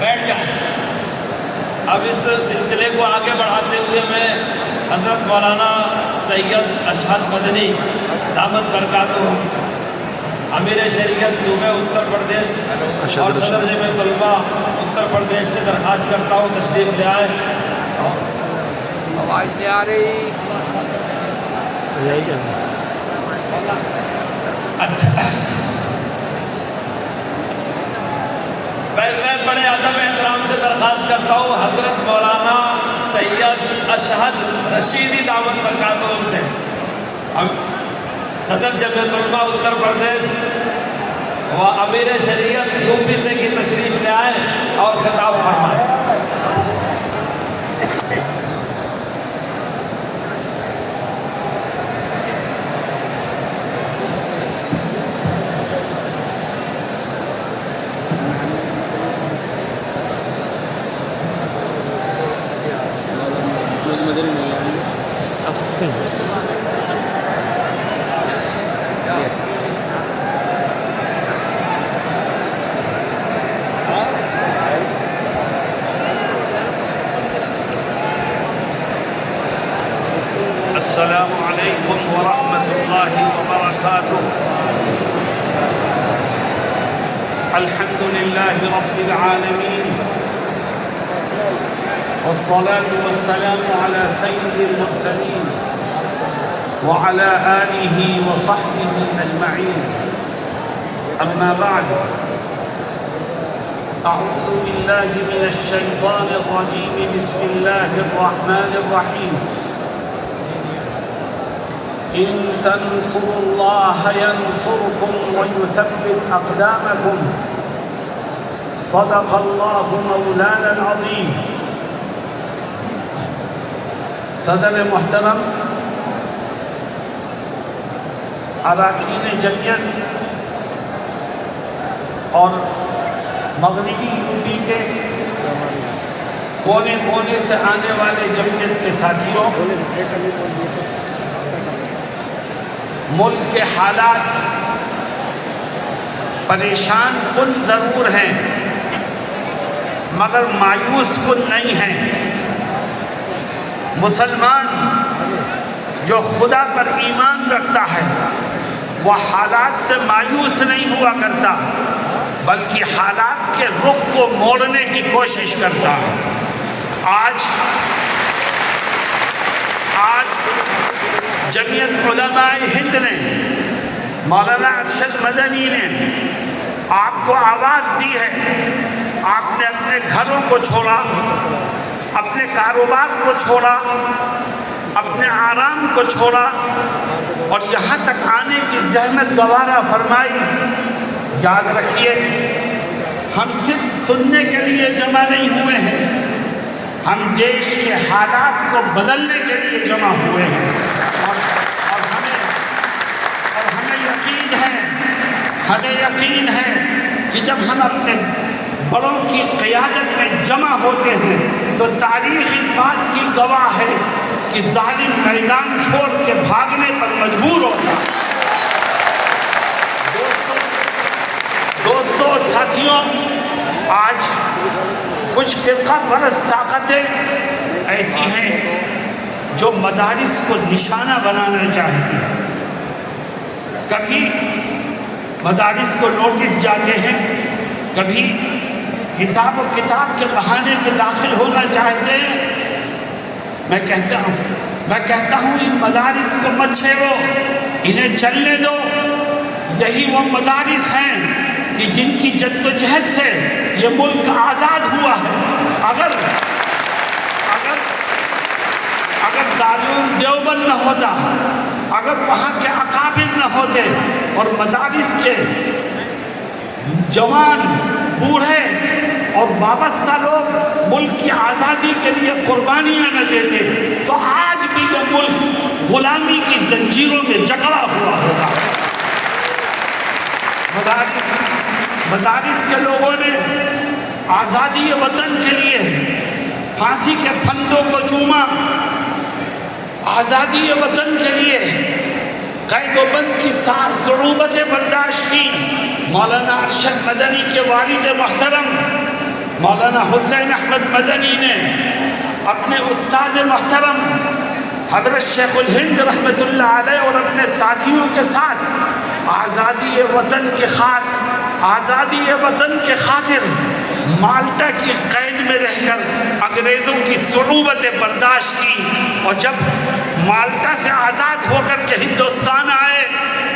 بیٹھ جائیں. اب اس سلسلے کو آگے بڑھاتے ہوئے میں حضرت مولانا سید اشہد مدنی دامت برکاتہ امیر شریعت صوبہ اتر پردیش اور صدر جمعیت طلباء اتر پردیش سے درخواست کرتا ہوں تشریف لے آئے. آواز نہیں آ رہی. اچھا میں بڑے ادب احترام سے درخواست کرتا ہوں حضرت مولانا سید اشہد رشیدی دعوت برکاتہ سے ہم صدر جمعیت علماء اتر پردیش و امیر شریعت یو پی سے کی تشریف لے آئے اور خطاب فرمائیں. آ سکتے ہیں. السلام علیکم ورحمۃ اللہ وبرکاتہ. الحمد للہ رب العالمین والصلاة والسلام على سید المرسلین وعلى آلہ وصحبہ اجمعین. اما بعد اعوذ باللہ من الشیطان الرجیم. بسم اللہ الرحمن الرحیم. إن تنصروا الله ينصركم ويثبت أقدامكم. صدق الله مولانا العظيم. صدر محترم، اراکین جمعیت اور مغربی یو پی کے کونے کونے سے آنے والے جمعیت کے ساتھیوں، ملک کے حالات پریشان کن ضرور ہیں مگر مایوس کن نہیں ہیں. مسلمان جو خدا پر ایمان رکھتا ہے وہ حالات سے مایوس نہیں ہوا کرتا بلکہ حالات کے رخ کو موڑنے کی کوشش کرتا ہے. آج جمعیت علماء ہند نے، مولانا ارشد مدنی نے آپ کو آواز دی ہے. آپ نے اپنے گھروں کو چھوڑا، اپنے کاروبار کو چھوڑا، اپنے آرام کو چھوڑا اور یہاں تک آنے کی زحمت گوارا فرمائی. یاد رکھیے، ہم صرف سننے کے لیے جمع نہیں ہوئے ہیں، ہم دیش کے حالات کو بدلنے کے لیے جمع ہوئے ہیں. ہمیں یقین ہے کہ جب ہم اپنے بڑوں کی قیادت میں جمع ہوتے ہیں تو تاریخ اس بات کی گواہ ہے کہ ظالم میدان چھوڑ کے بھاگنے پر مجبور ہوتا. دوستوں اور ساتھیوں، آج کچھ فرقہ پرست طاقتیں ایسی ہیں جو مدارس کو نشانہ بنانا چاہتی ہیں. کبھی مدارس کو نوٹس جاتے ہیں، کبھی حساب و کتاب کے بہانے سے داخل ہونا چاہتے ہیں. میں کہتا ہوں ان مدارس کو مت چھیڑو، انہیں چلنے دو. یہی وہ مدارس ہیں کہ جن کی جد و جہد سے یہ ملک آزاد ہوا ہے. اگر دارالعلوم دیوبند نہ ہوتا، اگر وہاں کے اکابر نہ ہوتے اور مدارس کے جوان، بوڑھے اور وابستہ لوگ ملک کی آزادی کے لیے قربانیاں نہ دیتے تو آج بھی یہ ملک غلامی کی زنجیروں میں جکڑا ہوا ہوگا. مدارس کے لوگوں نے آزادی وطن کے لیے پھانسی کے پھندوں کو چوما، آزادی وطن کے لیے قید و بند کی سار صعوبتیں برداشت کی. مولانا ارشد مدنی کے والد محترم مولانا حسین احمد مدنی نے اپنے استاد محترم حضرت شیخ الہند رحمۃ اللہ علیہ اور اپنے ساتھیوں کے ساتھ آزادی وطن کے خاطر مالٹا کی قید میں رہ کر انگریزوں کی صعوبتیں برداشت کی، اور جب مالٹا سے آزاد ہو کر کے ہندوستان آئے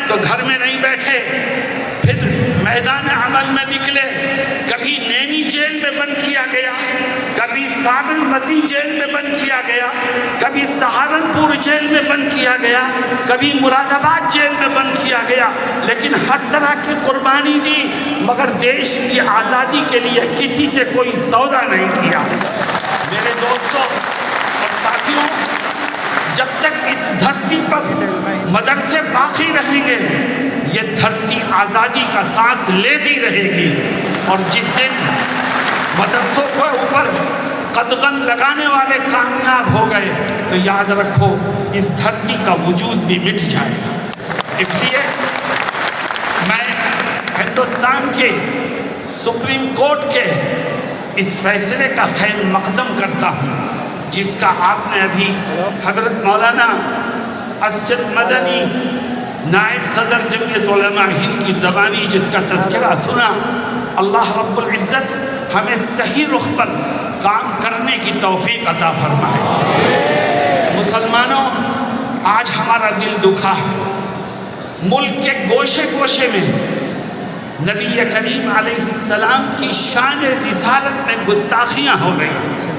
تو گھر میں نہیں بیٹھے، پھر میدان عمل میں نکلے۔ کبھی نینی جیل میں بند کیا گیا، کبھی سابرمتی جیل میں بند کیا گیا، کبھی سہارنپور جیل میں بند کیا گیا، کبھی مراد آباد جیل میں بند کیا گیا، لیکن ہر طرح کی قربانی دی، مگر دیش کی آزادی کے لیے کسی سے کوئی سودا نہیں کیا۔ میرے دوستوں اور ساتھیوں، جب تک اس دھرتی پر مدرسے باقی رہیں گے، یہ دھرتی آزادی کا سانس لیتی رہے گی، اور جس دن مدرسوں کو اوپر قدغن لگانے والے کامیاب ہو گئے تو یاد رکھو اس دھرتی کا وجود بھی مٹ جائے گا۔ اس لیے میں ہندوستان کے سپریم کورٹ کے اس فیصلے کا خیر مقدم کرتا ہوں، جس کا آپ نے ابھی حضرت مولانا اسجد مدنی نائب صدر جمعیت علماء ہند کی زبانی جس کا تذکرہ سنا۔ اللہ رب العزت ہمیں صحیح رخ پر کام کرنے کی توفیق عطا فرمائے۔ مسلمانوں، آج ہمارا دل دکھا ہے، ملک کے گوشے گوشے میں نبی کریم علیہ السلام کی شان رسالت میں گستاخیاں ہو رہی ہیں،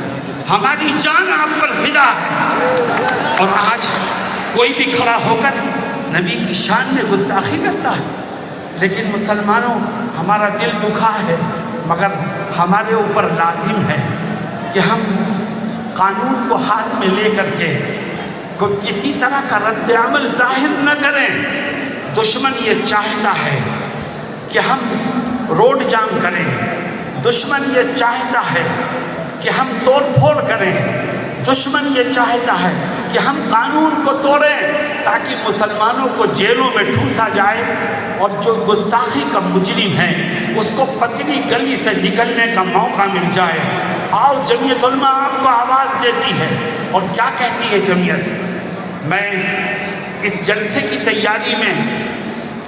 ہماری جان آپ پر فدا ہے، اور آج کوئی بھی کھڑا ہو کر نبی کی شان میں گستاخی کرتا ہے۔ لیکن مسلمانوں، ہمارا دل دکھا ہے، مگر ہمارے اوپر لازم ہے کہ ہم قانون کو ہاتھ میں لے کر کے کوئی کسی طرح کا رد عمل ظاہر نہ کریں۔ دشمن یہ چاہتا ہے کہ ہم روڈ جام کریں، دشمن یہ چاہتا ہے کہ ہم توڑ پھوڑ کریں، دشمن یہ چاہتا ہے کہ ہم قانون کو توڑیں تاکہ مسلمانوں کو جیلوں میں ٹھوسا جائے، اور جو گستاخی کا مجرم ہے اس کو پتلی گلی سے نکلنے کا موقع مل جائے۔ آؤ، جمعیت علماء آپ کو آواز دیتی ہے، اور کیا کہتی ہے جمعیت؟ میں اس جلسے کی تیاری میں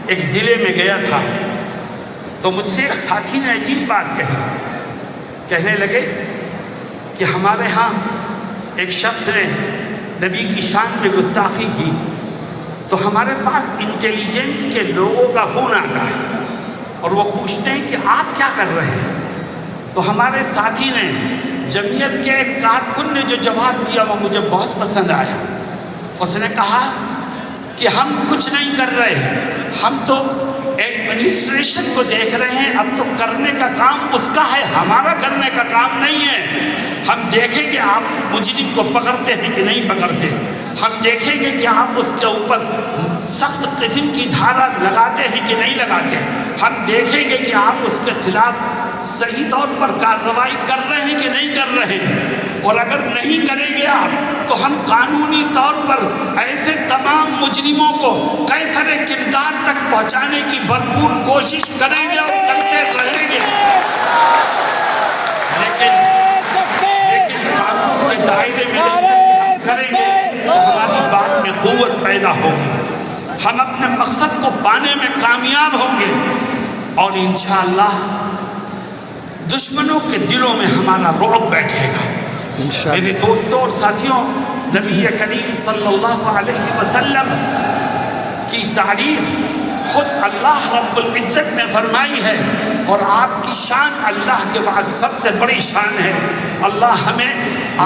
ایک ضلع میں گیا تھا، تو مجھ سے ایک ساتھی نے عجیب بات کہنے لگے کہ ہمارے ہاں ایک شخص نے نبی کی شان میں گستاخی کی، تو ہمارے پاس انٹیلیجنس کے لوگوں کا فون آتا ہے اور وہ پوچھتے ہیں کہ آپ کیا کر رہے ہیں۔ تو ہمارے ساتھی نے، جمعیت کے ایک کارکن نے جو جواب دیا وہ مجھے بہت پسند آیا۔ اس نے کہا کہ ہم کچھ نہیں کر رہے، ہم تو ایڈمنسٹریشن کو دیکھ رہے ہیں، اب تو کرنے کا کام اس کا ہے، ہمارا کرنے کا کام نہیں ہے۔ ہم دیکھیں گے آپ مجرم کو پکڑتے ہیں کہ نہیں پکڑتے، ہم دیکھیں گے کہ آپ اس کے اوپر سخت قسم کی دھارا لگاتے ہیں کہ نہیں لگاتے، ہم دیکھیں گے کہ آپ اس کے خلاف صحیح طور پر کارروائی کر رہے ہیں کہ نہیں کر رہے ہیں، اور اگر نہیں کریں گے آپ تو ہم قانونی طور پر ایسے تمام مجرموں کو کیفر کردار تک پہنچانے کی بھرپور کوشش کریں گے اور کرتے رہیں گے۔ لیکن قانون کے دائرے میں ہم کریں گے تو ہماری بات میں قوت پیدا ہوگی، ہم اپنے مقصد کو پانے میں کامیاب ہوں گے، اور انشاءاللہ دشمنوں کے دلوں میں ہمارا رعب بیٹھے گا۔ میرے دوستوں اور ساتھیوں، نبی کریم صلی اللہ علیہ وسلم کی تعریف خود اللہ رب العزت نے فرمائی ہے، اور آپ کی شان اللہ کے بعد سب سے بڑی شان ہے۔ اللہ ہمیں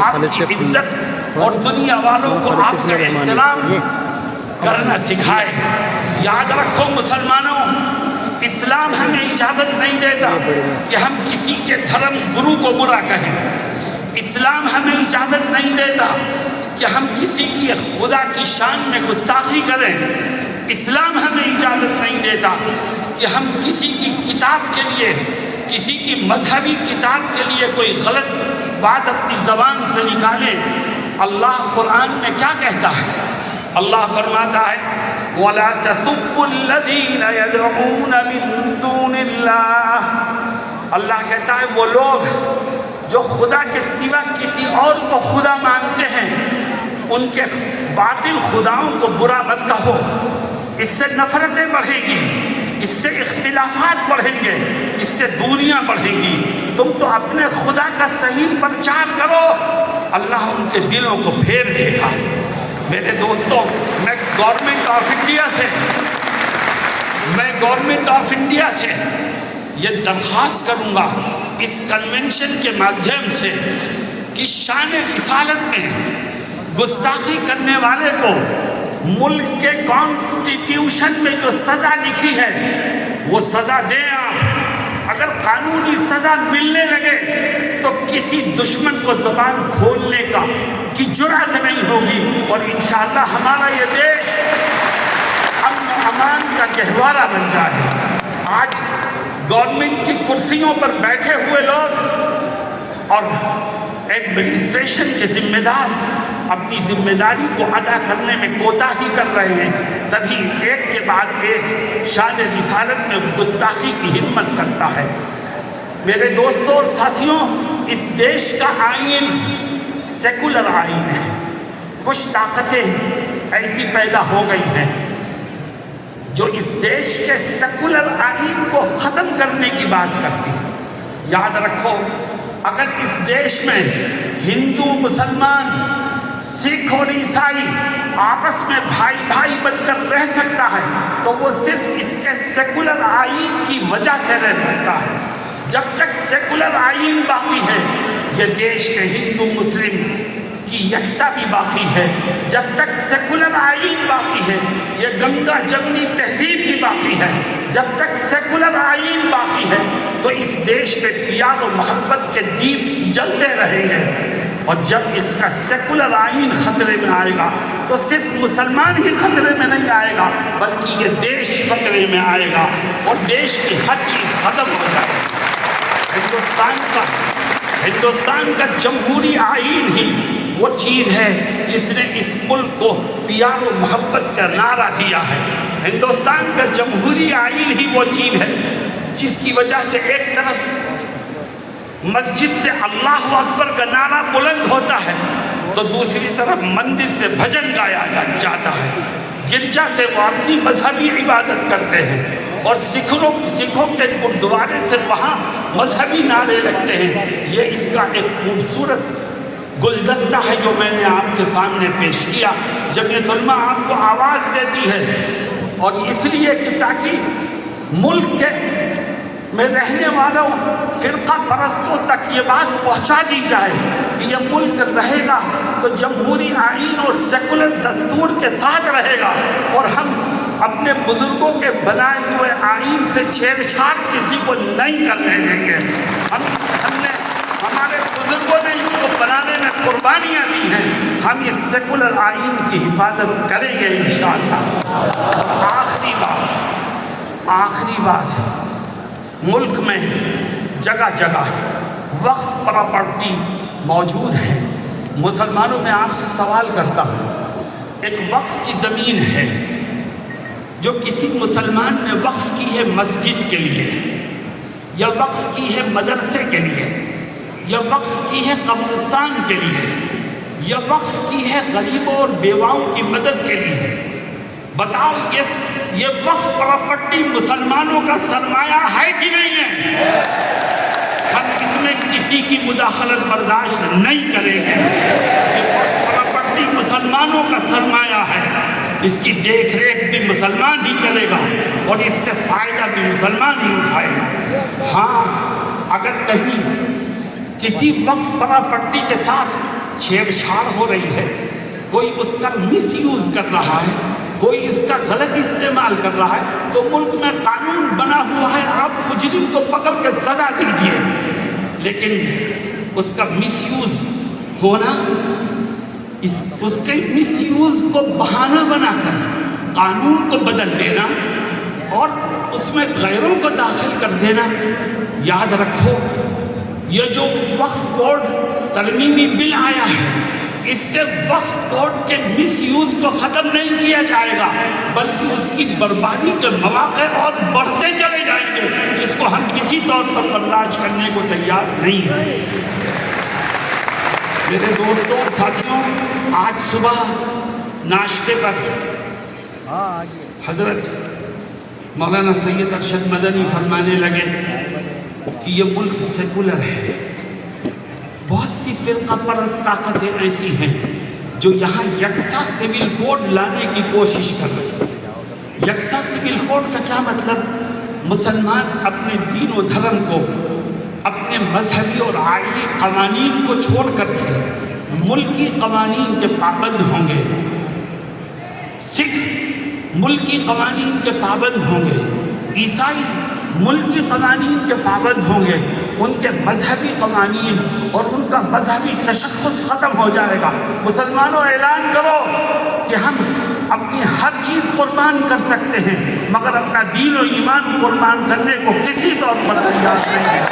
آپ کی عزت اور دنیا والوں کو آپ کا احترام کرنا سکھائے۔ یاد رکھو مسلمانوں، اسلام ہمیں اجازت نہیں دیتا کہ ہم کسی کے دھرم گرو کو برا کہیں، اسلام ہمیں اجازت نہیں دیتا کہ ہم کسی کی خدا کی شان میں گستاخی کریں، اسلام ہمیں اجازت نہیں دیتا کہ ہم کسی کی کتاب کے لیے، کسی کی مذہبی کتاب کے لیے کوئی غلط بات اپنی زبان سے نکالیں۔ اللہ قرآن میں کیا کہتا ہے؟ اللہ فرماتا ہے وَلَا تَسُبُّوا الَّذِينَ يَدْعُونَ مِن دُونِ اللَّهِ، اللہ کہتا ہے وہ لوگ جو خدا کے سوا کسی اور کو خدا مانتے ہیں ان کے باطل خداؤں کو برا مت کہو، اس سے نفرتیں بڑھیں گی، اس سے اختلافات بڑھیں گے، اس سے دوریاں بڑھیں گی۔ تم تو اپنے خدا کا صحیح پرچار کرو، اللہ ان کے دلوں کو پھیر دے گا۔ میرے دوستوں، میں گورنمنٹ آف انڈیا سے یہ درخواست کروں گا اس کنونشن کے مادھیم سے کہ شان رسالت میں گستاخی کرنے والے کو ملک کے کانسٹیٹیوشن میں جو سزا لکھی ہے وہ سزا دیں آپ۔ اگر قانونی سزا ملنے لگے تو کسی دشمن کو زبان کھولنے کی جرأت نہیں ہوگی، اور انشاءاللہ ہمارا یہ دیش امن و امان کا گہوارہ بن جائے۔ آج گورنمنٹ کی کرسیوں پر بیٹھے ہوئے لوگ اور ایڈمنسٹریشن کے ذمہ دار اپنی ذمہ داری کو ادا کرنے میں کوتاہی کر رہے ہیں، تبھی ایک کے بعد ایک شان رسالت میں گستاخی کی ہمت کرتا ہے۔ میرے دوستوں اور ساتھیوں، اس دیش کا آئین سیکولر آئین ہے۔ کچھ طاقتیں ایسی پیدا ہو گئی ہیں جو اس دیش کے سیکولر آئین کو ختم کرنے کی بات کرتی ہے۔ یاد رکھو، اگر اس دیش میں ہندو، مسلمان، سکھ اور عیسائی آپس میں بھائی بھائی بن کر رہ سکتا ہے تو وہ صرف اس کے سیکولر آئین کی وجہ سے رہ سکتا ہے۔ جب تک سیکولر آئین باقی ہے یہ دیش کے ہندو مسلم کی یکتا بھی باقی ہے، جب تک سیکولر آئین باقی ہے یہ گنگا جمنی تہذیب بھی باقی ہے، جب تک سیکولر آئین باقی ہے تو اس دیش میں پیار و محبت کے دیپ جلتے رہیں گے۔ اور جب اس کا سیکولر آئین خطرے میں آئے گا تو صرف مسلمان ہی خطرے میں نہیں آئے گا بلکہ یہ دیش خطرے میں آئے گا اور دیش کی ہر چیز ختم ہو جائے گی۔ ہندوستان کا جمہوری آئین ہی وہ چیز ہے جس نے اس ملک کو پیار و محبت کا نعرہ دیا ہے۔ ہندوستان کا جمہوری آئین ہی وہ چیز ہے جس کی وجہ سے ایک طرف مسجد سے اللہ اکبر کا نعرہ بلند ہوتا ہے تو دوسری طرف مندر سے بھجن گایا جاتا ہے، گرجا سے وہ اپنی مذہبی عبادت کرتے ہیں، اور سکھوں کے گردوارے سے وہاں مذہبی نعرے لگتے ہیں۔ یہ اس کا ایک خوبصورت گلدستہ ہے جو میں نے آپ کے سامنے پیش کیا۔ جمعیت علماء آپ کو آواز دیتی ہے اور اس لیے کہ تاکہ ملک کے میں رہنے والوں فرقہ پرستوں تک یہ بات پہنچا دی جائے کہ یہ ملک رہے گا تو جمہوری آئین اور سیکولر دستور کے ساتھ رہے گا، اور ہم اپنے بزرگوں کے بنائے ہوئے آئین سے چھیڑ چھاڑ کسی کو نہیں کرنے دیں گے۔ ہمارے بزرگوں نے اس کو بنانے میں قربانیاں دی ہیں، ہم اس سیکولر آئین کی حفاظت کریں گے انشاءاللہ۔ آخری بات ہے، ملک میں جگہ جگہ وقف پراپرٹی موجود ہے۔ مسلمانوں میں آپ سے سوال کرتا ہوں، ایک وقف کی زمین ہے جو کسی مسلمان نے وقف کی ہے مسجد کے لیے، یا وقف کی ہے مدرسے کے لیے، یا وقف کی ہے قبرستان کے لیے، یا وقف کی ہے غریبوں اور بیواؤں کی مدد کے لیے، بتاؤ یہ وقف پراپرٹی مسلمانوں کا سرمایہ ہے کہ نہیں ہے؟ ہم اس میں کسی کی مداخلت برداشت نہیں کریں گے۔ یہ وقف پراپرٹی مسلمانوں کا سرمایہ ہے، اس کی دیکھ ریکھ بھی مسلمان ہی کرے گا اور اس سے فائدہ بھی مسلمان ہی اٹھائے گا۔ ہاں، اگر کہیں کسی وقف پراپرٹی کے ساتھ چھیڑ چھاڑ ہو رہی ہے، کوئی اس کا مس یوز کر رہا ہے، کوئی اس کا غلط استعمال کر رہا ہے، تو ملک میں قانون بنا ہوا ہے، آپ مجرم کو پکڑ کے سزا دیجئے، لیکن اس کا مس یوز ہونا، اس کے مس یوز کو بہانہ بنا کر قانون کو بدل دینا اور اس میں غیروں کو داخل کر دینا، یاد رکھو یہ جو وقف بورڈ ترمیمی بل آیا ہے اس سے وقف بورڈ کے مس یوز کو ختم نہیں کیا جائے گا، بلکہ اس کی بربادی کے مواقع اور بڑھتے چلے جائیں گے، جس کو ہم کسی طور پر برداشت کرنے کو تیار نہیں ہیں۔ میرے دوستوں اور ساتھیوں، آج صبح ناشتے پر حضرت مولانا سید ارشد مدنی فرمانے لگے کہ یہ ملک سیکولر ہے، بہت سی فرقہ پرست طاقتیں ایسی ہیں جو یہاں یکساں سول کوڈ لانے کی کوشش کر رہے ہیں۔ یکساں سول کوڈ کا کیا مطلب؟ مسلمان اپنے دین و دھرم کو، اپنے مذہبی اور آئینی قوانین کو چھوڑ کر کے ملکی قوانین کے پابند ہوں گے، سکھ ملکی قوانین کے پابند ہوں گے، عیسائی ملکی قوانین کے پابند ہوں گے، ان کے مذہبی قوانین اور ان کا مذہبی تشخص ختم ہو جائے گا۔ مسلمانوں اعلان کرو کہ ہم اپنی ہر چیز قربان کر سکتے ہیں، مگر اپنا دین و ایمان قربان کرنے کو کسی طور پر تیار نہیں ہے۔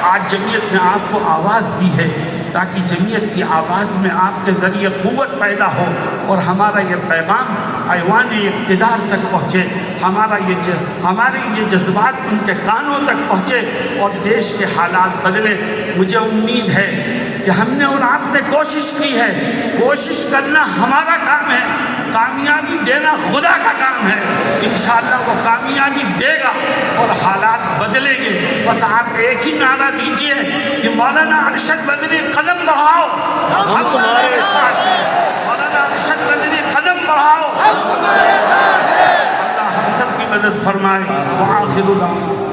آج جمعیت نے آپ کو آواز دی ہے تاکہ جمعیت کی آواز میں آپ کے ذریعے قوت پیدا ہو اور ہمارا یہ پیغام ایوان اقتدار تک پہنچے، ہمارے یہ جذبات ان کے کانوں تک پہنچے اور دیش کے حالات بدلے۔ مجھے امید ہے کہ ہم نے اور آپ نے کوشش کی ہے، کوشش کرنا ہمارا کام ہے، کامیابی دینا خدا کا کام ہے۔ انشاءاللہ وہ کامیابی دے گا اور حالات بدلیں گے۔ بس آپ ایک ہی نعرہ دیجئے کہ مولانا ارشد مدنی قدم بڑھاؤ، ہم تمہارے ساتھ ہیں۔ مولانا ارشد مدنی قدم بڑھاؤ، ہم تمہارے ساتھ ہیں۔ اللہ ہم سب کی مدد فرمائے۔ وآخر دعوانا